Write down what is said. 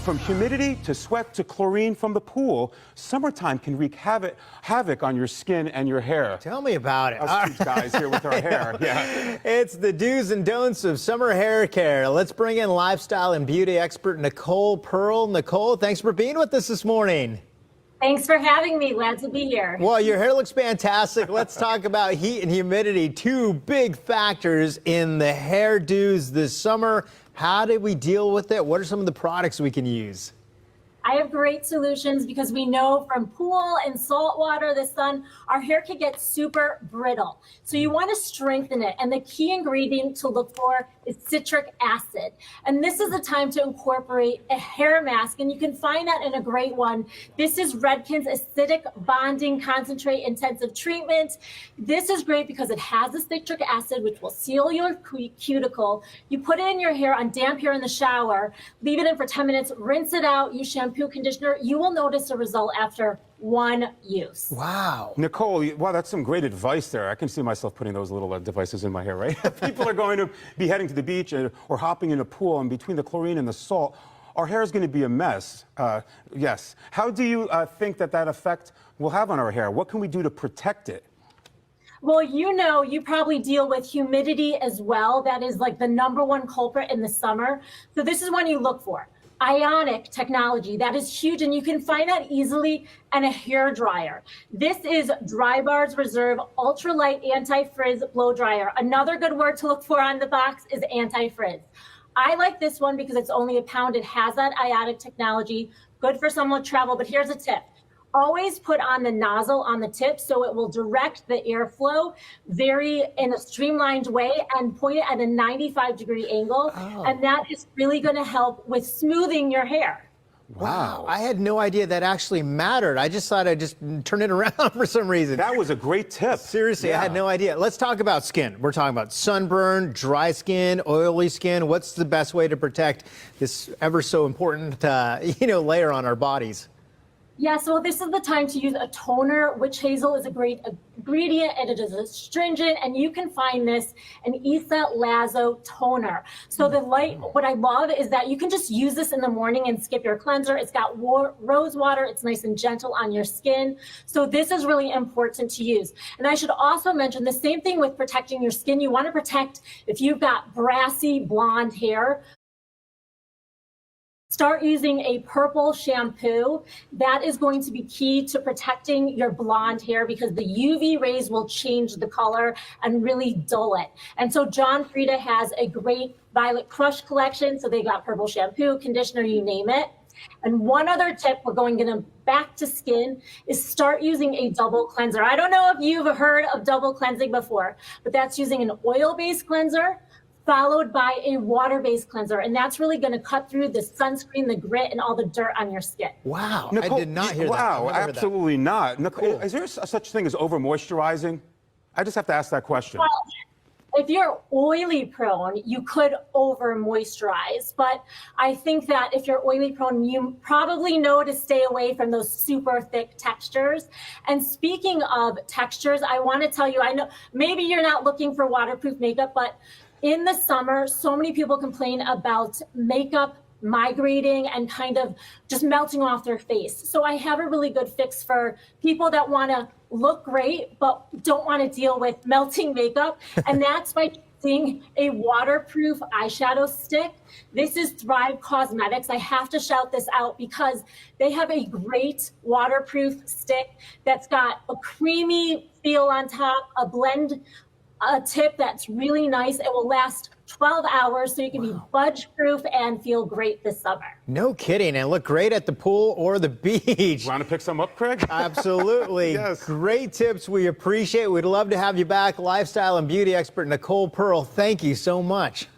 From humidity to sweat to chlorine from the pool, summertime can wreak havoc on your skin and your hair. Tell me about it. Us two guys here with our hair. Yeah. It's the do's and don'ts of summer hair care. Let's bring in lifestyle and beauty expert Nicole Pearl. Nicole, thanks for being with us this morning. Thanks for having me. Glad to be here. Well, your hair looks fantastic. Let's talk about heat and humidity, two big factors in the hairdos this summer. How do we deal with it? What are some of the products we can use? I have great solutions because we know from pool and salt water, the sun, our hair can get super brittle. So you want to strengthen it. And the key ingredient to look for is citric acid. And this is the time to incorporate a hair mask. And you can find that in a great one. This is Redken's Acidic Bonding Concentrate Intensive Treatment. This is great because it has the citric acid, which will seal your cuticle. You put it in your hair on damp hair in the shower, leave it in for 10 minutes, rinse it out, use shampoo, conditioner. You will notice a result after one use. Wow. Nicole, wow, that's some great advice there. I can see myself putting those little devices in my hair, right? People are going to be heading to the beach or hopping in a pool, and between the chlorine and the salt, our hair is going to be a mess. Yes. How do you think that effect will have on our hair? What can we do to protect it? Well, you probably deal with humidity as well. That is like the #1 culprit in the summer. So this is one you look for. Ionic technology, that is huge, and you can find that easily in a hair dryer. This is Drybar's Reserve Ultralight Anti-Frizz Blow Dryer. Another good word to look for on the box is anti-frizz. I like this one because it's only a pound. It has that ionic technology, good for someone with travel, but here's a tip. Always put on the nozzle on the tip so it will direct the airflow in a streamlined way and point it at a 95-degree angle. Oh. And that is really going to help with smoothing your hair. Wow. I had no idea that actually mattered. I just thought I'd just turn it around for some reason. That was a great tip. Seriously, yeah. I had no idea. Let's talk about skin. We're talking about sunburn, dry skin, oily skin. What's the best way to protect this ever so important, layer on our bodies? Yeah, so this is the time to use a toner. Witch hazel is a great ingredient, and it is astringent, and you can find this in Issa Lazo toner. So what I love is that you can just use this in the morning and skip your cleanser. It's got rose water. It's nice and gentle on your skin. So this is really important to use. And I should also mention the same thing with protecting your skin. You want to protect if you've got brassy blonde hair. Start using a purple shampoo. That is going to be key to protecting your blonde hair because the UV rays will change the color and really dull it. And so John Frieda has a great Violet Crush collection. So they got purple shampoo, conditioner, you name it. And one other tip, we're going back to skin, is start using a double cleanser. I don't know if you've heard of double cleansing before, but that's using an oil-based cleanser followed by a water-based cleanser. And that's really going to cut through the sunscreen, the grit, and all the dirt on your skin. Wow, Nicole, I did not hear that. Wow, absolutely not. Nicole, is there such thing as over-moisturizing? I just have to ask that question. Well, if you're oily prone, you could over-moisturize. But I think that if you're oily prone, you probably know to stay away from those super thick textures. And speaking of textures, I want to tell you, I know maybe you're not looking for waterproof makeup, but in the summer, so many people complain about makeup migrating and kind of just melting off their face. So I have a really good fix for people that want to look great but don't want to deal with melting makeup, and that's by using a waterproof eyeshadow stick. This is Thrive Cosmetics. I have to shout this out because they have a great waterproof stick that's got a creamy feel on top, a tip that's really nice. It will last 12 hours, so you can be budge-proof and feel great this summer. No kidding, and look great at the pool or the beach. Want to pick some up, Craig? Absolutely. Yes. Great tips. We appreciate it. We'd love to have you back. Lifestyle and beauty expert Nicole Pearl, thank you so much.